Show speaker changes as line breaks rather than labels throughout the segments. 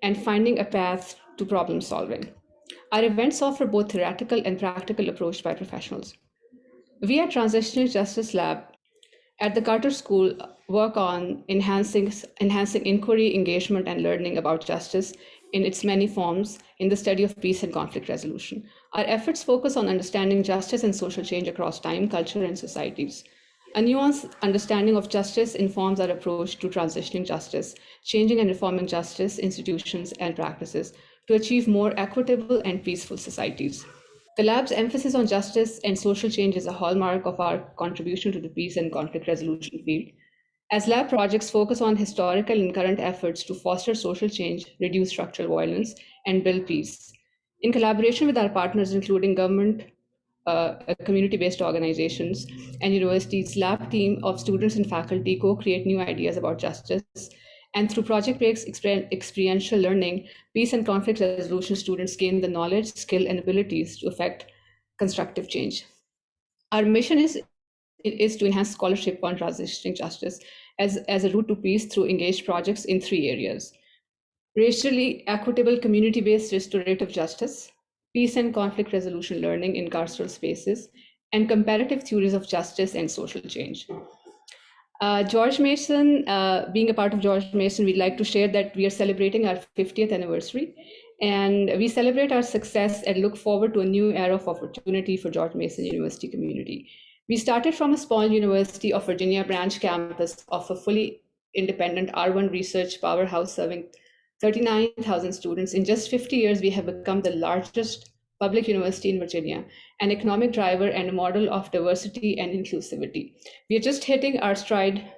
and finding a path to problem solving. Our events offer both theoretical and practical approach by professionals. We at Transitional Justice Lab at the Carter School work on enhancing inquiry, engagement, and learning about justice in its many forms in the study of peace and conflict resolution. Our efforts focus on understanding justice and social change across time, culture, and societies. A nuanced understanding of justice informs our approach to transitioning justice, changing and reforming justice, institutions, and practices to achieve more equitable and peaceful societies. The lab's emphasis on justice and social change is a hallmark of our contribution to the peace and conflict resolution field. As lab projects focus on historical and current efforts to foster social change, reduce structural violence, and build peace. In collaboration with our partners, including government, community-based organizations, and universities, lab team of students and faculty co-create new ideas about justice. And through project-based experiential learning, peace and conflict resolution students gain the knowledge, skill, and abilities to effect constructive change. Our mission is to enhance scholarship on transitioning justice as a route to peace through engaged projects in three areas: racially equitable community-based restorative justice, peace and conflict resolution learning in carceral spaces, and comparative theories of justice and social change. George Mason, being a part of George Mason, we'd like to share that we are celebrating our 50th anniversary, and we celebrate our success and look forward to a new era of opportunity for George Mason University community. We started from a small University of Virginia branch campus of a fully independent R1 research powerhouse serving 39,000 students. In just 50 years, we have become the largest public university in Virginia, an economic driver and a model of diversity and inclusivity. We are just hitting our stride.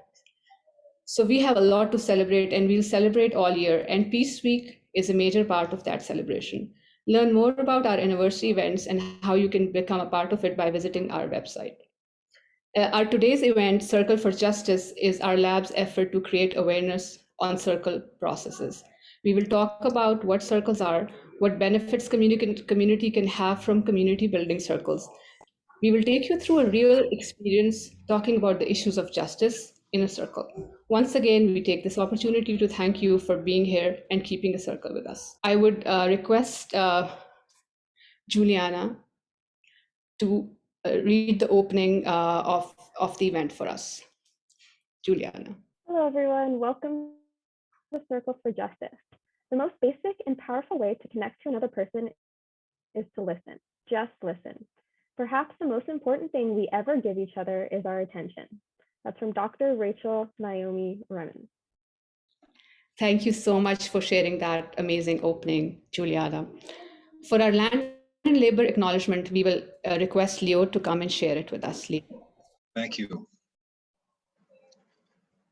So we have a lot to celebrate, and we'll celebrate all year. And Peace Week is a major part of that celebration. Learn more about our anniversary events and how you can become a part of it by visiting our website. Our today's event, Circle for Justice, is our lab's effort to create awareness on circle processes. We will talk about what circles are, what benefits community can have from community building circles. We will take you through a real experience talking about the issues of justice in a circle. Once again, we take this opportunity to thank you for being here and keeping a circle with us. I would request Juliana to read the opening of the event for us. Juliana.
Hello, everyone. Welcome to Circle for Justice. The most basic and powerful way to connect to another person is to listen. Just listen. Perhaps the most important thing we ever give each other is our attention. That's from Dr. Rachel Naomi Remen.
Thank you so much for sharing that amazing opening, Juliana. For our land and labor acknowledgement, we will request Leo to come and share it with us. Leo.
Thank you.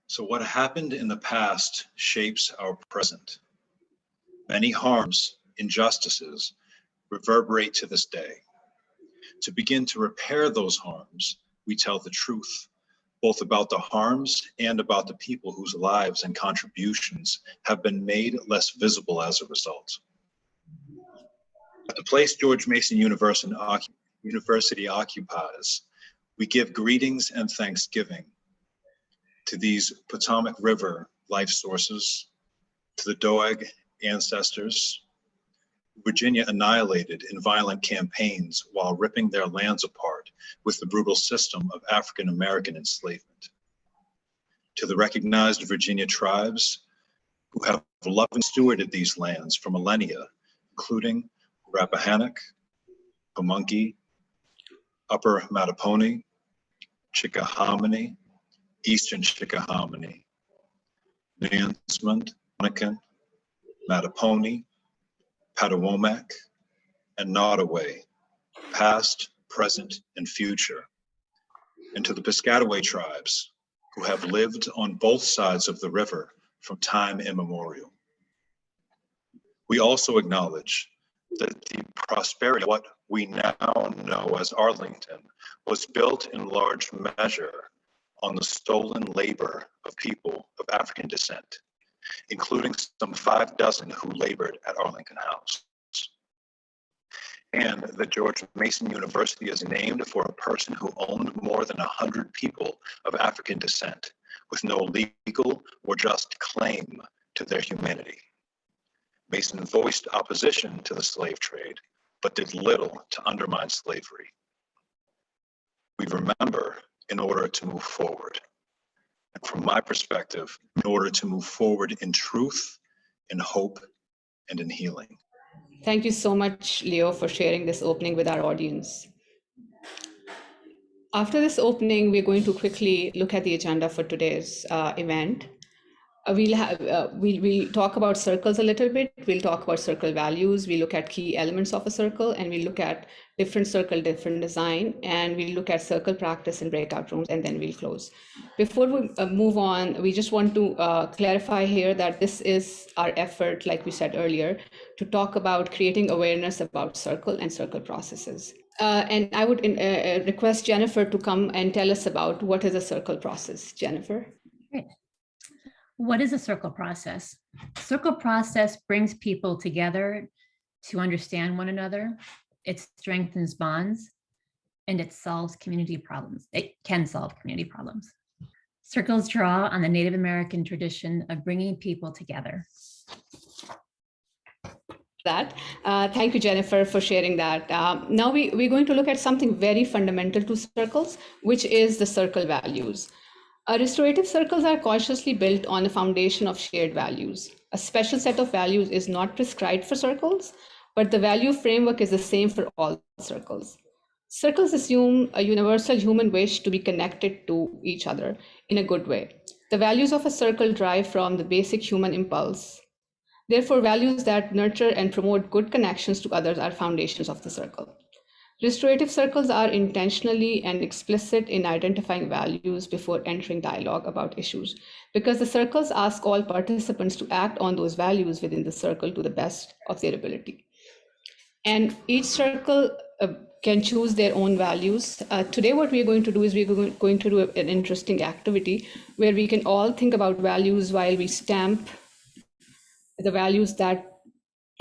So what happened in the past shapes our present. Many harms, injustices, reverberate to this day. To begin to repair those harms, we tell the truth, both about the harms and about the people whose lives and contributions have been made less visible as a result. At the place George Mason University occupies, we give greetings and thanksgiving to these Potomac River life sources, to the Doeg ancestors, Virginia annihilated in violent campaigns while ripping their lands apart with the brutal system of African American enslavement. To the recognized Virginia tribes who have lovingly stewarded these lands for millennia, including Rappahannock, Pamunkey, Upper Mattapony, Chickahominy, Eastern Chickahominy, Nansemond, Monacan, Mattapony, Patawomack, and Nottoway, past, present, and future, and to the Piscataway tribes who have lived on both sides of the river from time immemorial. We also acknowledge that the prosperity of what we now know as Arlington was built in large measure on the stolen labor of people of African descent, including some 6 who labored at Arlington House. And that George Mason University is named for a person who owned more than 100 people of African descent with no legal or just claim to their humanity. Mason voiced opposition to the slave trade, but did little to undermine slavery. We remember in order to move forward. And from my perspective, in order to move forward in truth, in hope, and in healing.
Thank you so much, Leo, for sharing this opening with our audience. After this opening, we're going to quickly look at the agenda for today's event. We'll talk about circles a little bit. We'll talk about circle values. We look at key elements of a circle, and we look at different circle, different design, and we look at circle practice in breakout rooms, and then we'll close. Before we move on, we just want to clarify here that this is our effort, like we said earlier, to talk about creating awareness about circle and circle processes. And I would request Jennifer to come and tell us about what is a circle process. Jennifer.
Great. What is a circle process? Circle process brings people together to understand one another. It strengthens bonds, and it solves community problems. It can solve community problems. Circles draw on the Native American tradition of bringing people together.
Thank you, Jennifer, for sharing that. Now we're going to look at something very fundamental to circles, which is the circle values. Restorative circles are consciously built on a foundation of shared values. A special set of values is not prescribed for circles, but the value framework is the same for all circles. Circles assume a universal human wish to be connected to each other in a good way. The values of a circle derive from the basic human impulse. Therefore, values that nurture and promote good connections to others are foundations of the circle. Restorative circles are intentionally and explicit in identifying values before entering dialogue about issues, because the circles ask all participants to act on those values within the circle to the best of their ability. And each circle can choose their own values. Today, what we're going to do is we're going to do an interesting activity where we can all think about values while we stamp the values that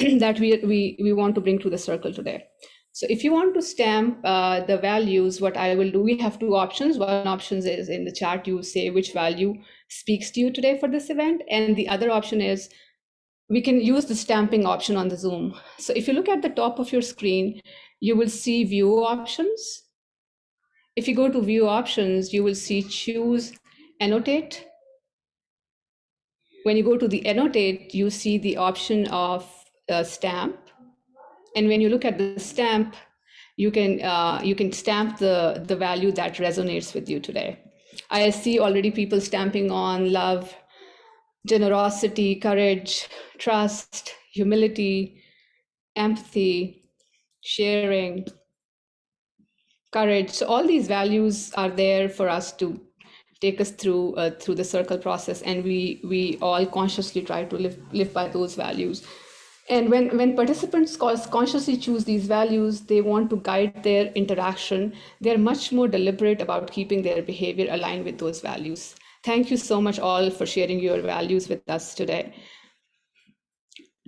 we want to bring to the circle today. So if you want to stamp the values, what I will do, we have two options. One option is in the chat, you say which value speaks to you today for this event. And the other option is we can use the stamping option on the Zoom. So if you look at the top of your screen, you will see view options. If you go to view options, you will see choose annotate. When you go to the annotate, you see the option of stamp. And when you look at the stamp, you can stamp the value that resonates with you today. I see already people stamping on love, generosity, courage, trust, humility, empathy, sharing, courage. So all these values are there for us to take us through the circle process, and we all consciously try to live by those values. And when participants consciously choose these values, they want to guide their interaction. They're much more deliberate about keeping their behavior aligned with those values. Thank you so much all for sharing your values with us today.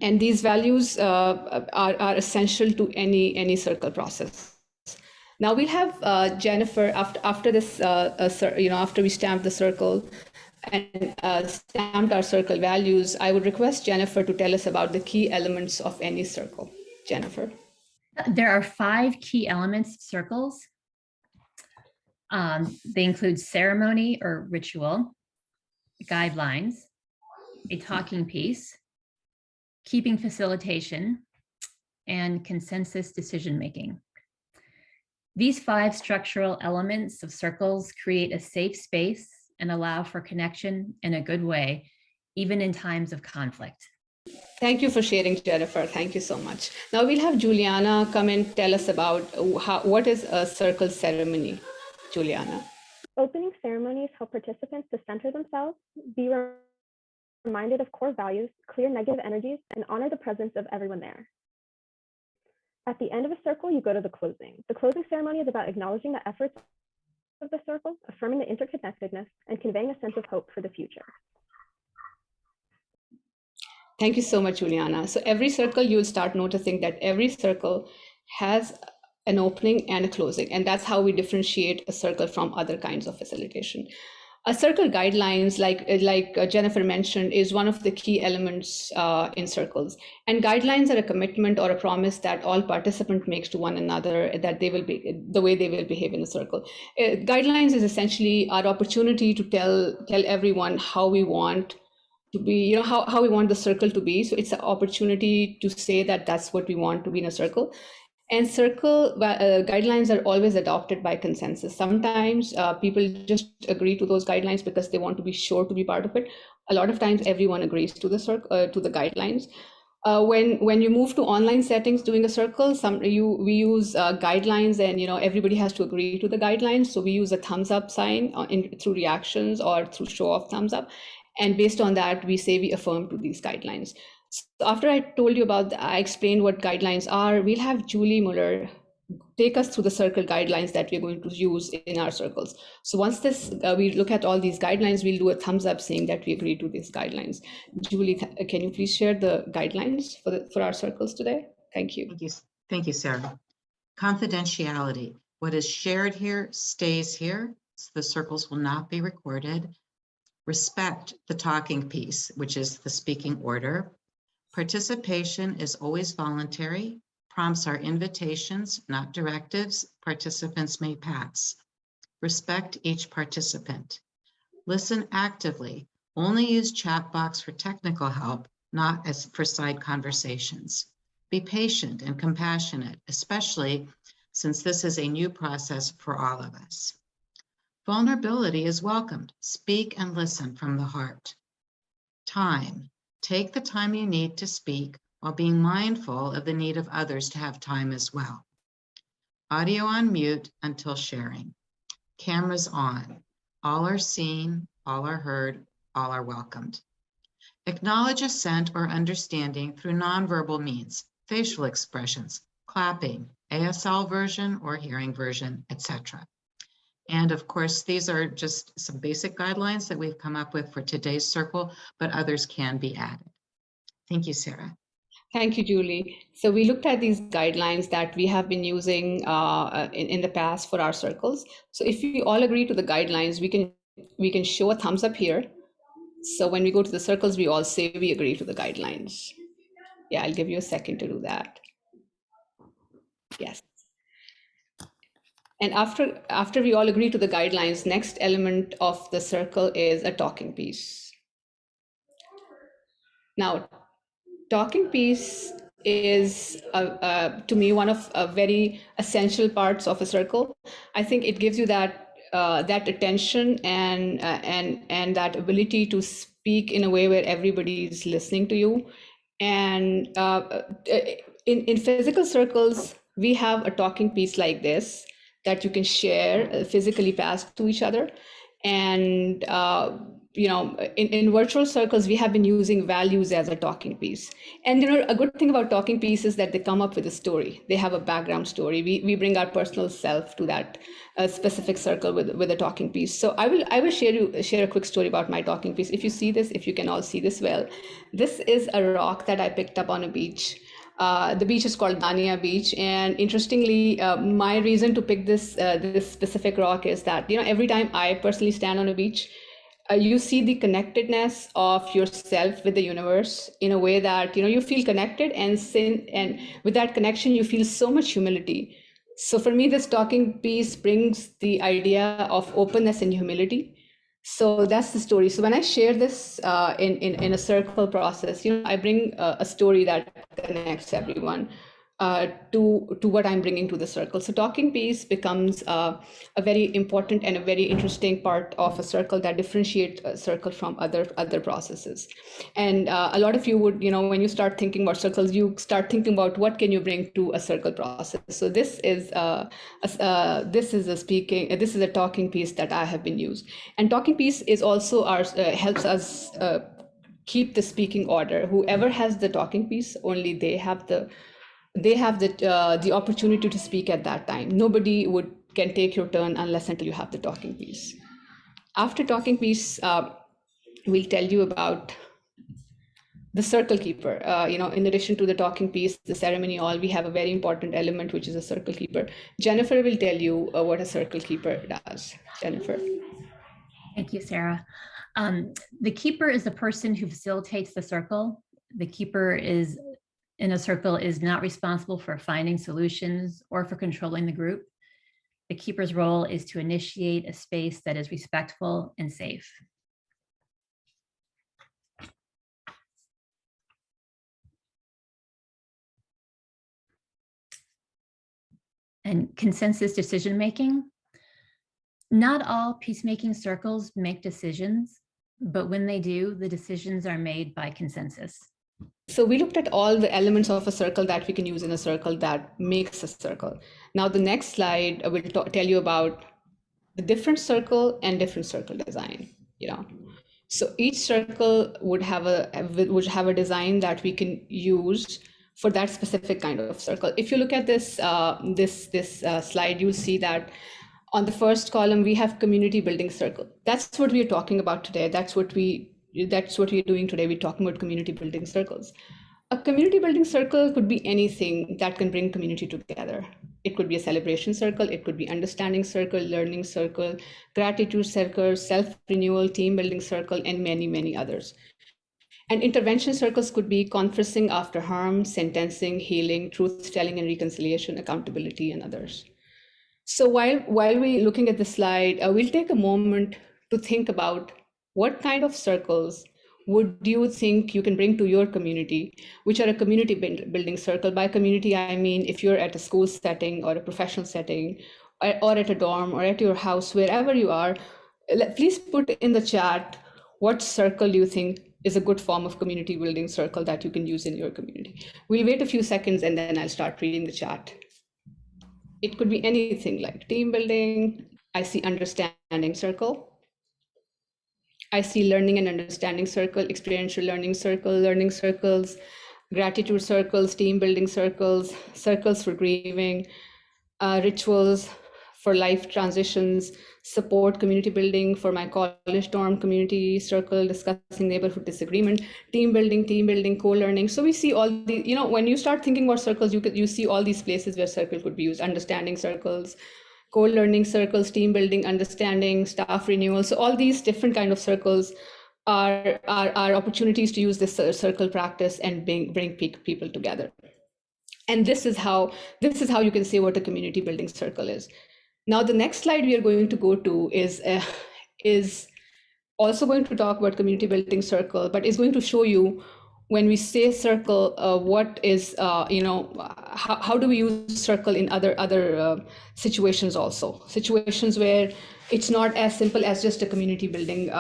And these values are essential to any circle process. Now we'll have Jennifer after this, after we stamp the circle and stamped our circle values, I would request Jennifer to tell us about the key elements of any circle. Jennifer.
There are 5 key elements to circles. They include ceremony or ritual, guidelines, a talking piece, keeping facilitation, and consensus decision-making. These 5 structural elements of circles create a safe space and allow for connection in a good way, even in times of conflict.
Thank you for sharing, Jennifer. Thank you so much. Now we'll have Juliana come and tell us about what is a circle ceremony. Juliana.
Opening ceremonies help participants to center themselves, be reminded of core values, clear negative energies, and honor the presence of everyone there. At the end of a circle, you go to the closing. The closing ceremony is about acknowledging the efforts of the circle, affirming the interconnectedness, and conveying a sense of hope for the future.
Thank you so much, Juliana. So every circle, you'll start noticing that every circle has an opening and a closing, and that's how we differentiate a circle from other kinds of facilitation. A circle guidelines, like Jennifer mentioned, is one of the key elements in circles. And guidelines are a commitment or a promise that all participant makes to one another that they will be the way they will behave in a circle. Guidelines is essentially our opportunity to tell everyone how we want to be, how we want the circle to be. So it's an opportunity to say that that's what we want to be in a circle. And circle guidelines are always adopted by consensus. Sometimes people just agree to those guidelines because they want to be sure to be part of it. A lot of times everyone agrees to the to the guidelines. When you move to online settings doing a circle, we use guidelines, and everybody has to agree to the guidelines. So we use a thumbs up sign through reactions or through show of thumbs up, and based on that we say we affirm to these guidelines. So after I told you I explained what guidelines are, we'll have Julie Muller take us through the circle guidelines that we're going to use in our circles. So once we look at all these guidelines, we'll do a thumbs up saying that we agree to these guidelines. Julie, can you please share the guidelines for our circles today? Thank you.
Thank you, Sarah. Confidentiality. What is shared here stays here. So the circles will not be recorded. Respect the talking piece, which is the speaking order. Participation is always voluntary. Prompts are invitations, not directives. Participants may pass. Respect each participant. Listen actively. Only use chat box for technical help, not as for side conversations. Be patient and compassionate, especially since this is a new process for all of us. Vulnerability is welcomed. Speak and listen from the heart. Time. Take the time you need to speak while being mindful of the need of others to have time as well. Audio on mute until sharing. Cameras on. All are seen, all are heard, all are welcomed. Acknowledge assent or understanding through nonverbal means, facial expressions, clapping, ASL version or hearing version, etc. And of course, these are just some basic guidelines that we've come up with for today's circle, but others can be added. Thank you, Sarah.
Thank you, Julie. So we looked at these guidelines that we have been using in the past for our circles. So if we all agree to the guidelines, we can show a thumbs up here. So when we go to the circles, we all say we agree to the guidelines. Yeah, I'll give you a second to do that. Yes. And after we all agree to the guidelines, next element of the circle is a talking piece. Now, talking piece is to me one of very essential parts of a circle. I think it gives you that attention and that ability to speak in a way where everybody is listening to you. And in physical circles, we have a talking piece like this that you can share, physically pass to each other. And in virtual circles, we have been using values as a talking piece. And a good thing about talking piece is that they come up with a story. They have a background story. We bring our personal self to that specific circle with a talking piece. So I will share a quick story about my talking piece. If you see this, if you can all see this well, this is a rock that I picked up on a beach. The beach is called Dania Beach, and interestingly, my reason to pick this specific rock is that every time I personally stand on a beach, you see the connectedness of yourself with the universe in a way that you feel connected, and with that connection you feel so much humility. So for me, this talking piece brings the idea of openness and humility. So that's the story. So when I share this in a circle process, I bring a story that connects everyone to what I'm bringing to the circle. So talking piece becomes a very important and a very interesting part of a circle that differentiates a circle from other processes. And a lot of you would, when you start thinking about circles, you start thinking about what can you bring to a circle process. So this is a talking piece that I have been used. And talking piece is also helps us keep the speaking order. Whoever has the talking piece, only they have the opportunity to speak at that time. Nobody can take your turn unless until you have the talking piece. After talking piece, we'll tell you about the circle keeper. In addition to the talking piece, the ceremony, we have a very important element, which is a circle keeper. Jennifer will tell you what a circle keeper does. Jennifer.
Thank you, Sarah. The keeper is the person who facilitates the circle. The keeper is in a circle is not responsible for finding solutions or for controlling the group. The keeper's role is to initiate a space that is respectful and safe. And consensus decision-making. Not all peacemaking circles make decisions, but when they do, the decisions are made by consensus.
So we looked at all the elements of a circle that we can use in a circle that makes a circle. Now the next slide will tell you about the different circle and different circle design. So each circle would have a design that we can use for that specific kind of circle. If you look at this slide, you'll see that on the first column we have community building circle. That's what we are talking about today. That's what we're doing today. We're talking about community building circles. A community building circle could be anything that can bring community together. It could be a celebration circle, it could be understanding circle, learning circle, gratitude circle, self-renewal, team building circle, and many, many others. And intervention circles could be conferencing after harm, sentencing, healing, truth-telling and reconciliation, accountability, and others. So while we're looking at the slide, we'll take a moment to think about what kind of circles would you think you can bring to your community, which are a community building circle. By community, I mean if you're at a school setting or a professional setting, or at a dorm or at your house, wherever you are, please put in the chat what circle you think is a good form of community building circle that you can use in your community. We'll wait a few seconds and then I'll start reading the chat. It could be anything like team building. I see understanding circle. I see learning and understanding circle, experiential learning circle, learning circles, gratitude circles, team building circles, circles for grieving, rituals for life transitions, support community building for my college dorm community circle, discussing neighborhood disagreement, team building, co-learning. So we see all the, when you start thinking about circles, you see all these places where circle could be used: understanding circles, co-learning circles, team building, understanding, staff renewal. So all these different kind of circles are opportunities to use this circle practice and bring people together. And this is how you can say what a community building circle is. Now, the next slide we are going to go to is also going to talk about community building circle, but is going to show you when we say circle, what is, how do we use circle in other situations also, situations where it's not as simple as just a community building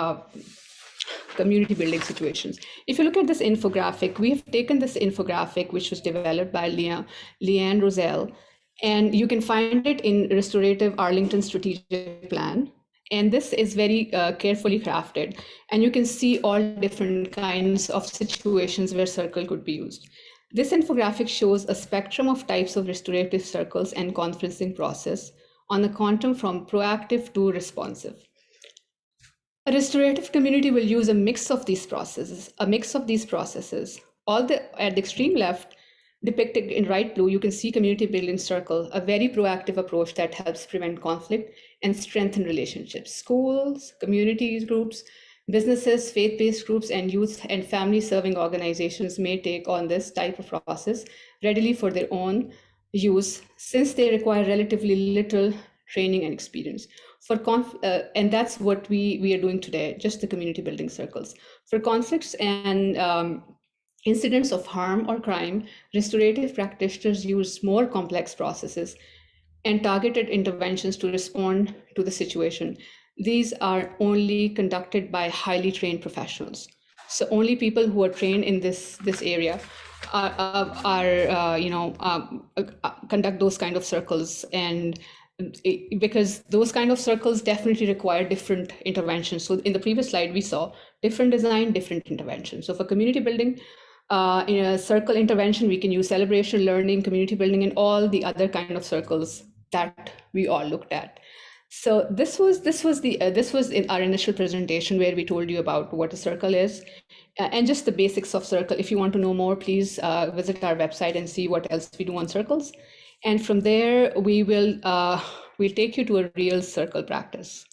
situations. If you look at this infographic, we have taken this infographic, which was developed by Leanne Roselle, and you can find it in Restorative Arlington Strategic Plan. And this is very carefully crafted. And you can see all different kinds of situations where circle could be used. This infographic shows a spectrum of types of restorative circles and conferencing process on the quantum from proactive to responsive. A restorative community will use a mix of these processes. At the extreme left, depicted in light blue, you can see community building circle, a very proactive approach that helps prevent conflict and strengthen relationships. Schools, communities, groups, businesses, faith-based groups, and youth and family serving organizations may take on this type of process readily for their own use, since they require relatively little training and experience. And that's what we are doing today, just the community building circles. For conflicts and incidents of harm or crime, restorative practitioners use more complex processes and targeted interventions to respond to the situation. These are only conducted by highly trained professionals. So only people who are trained in this area conduct those kind of circles, and because those kind of circles definitely require different interventions. So in the previous slide, we saw different design, different interventions. So for community building, in a circle intervention, we can use celebration, learning, community building, and all the other kind of circles that we all looked at. So this was in our initial presentation where we told you about what a circle is and just the basics of circle. If you want to know more, please visit our website and see what else we do on circles. And from there, we'll take you to a real circle practice.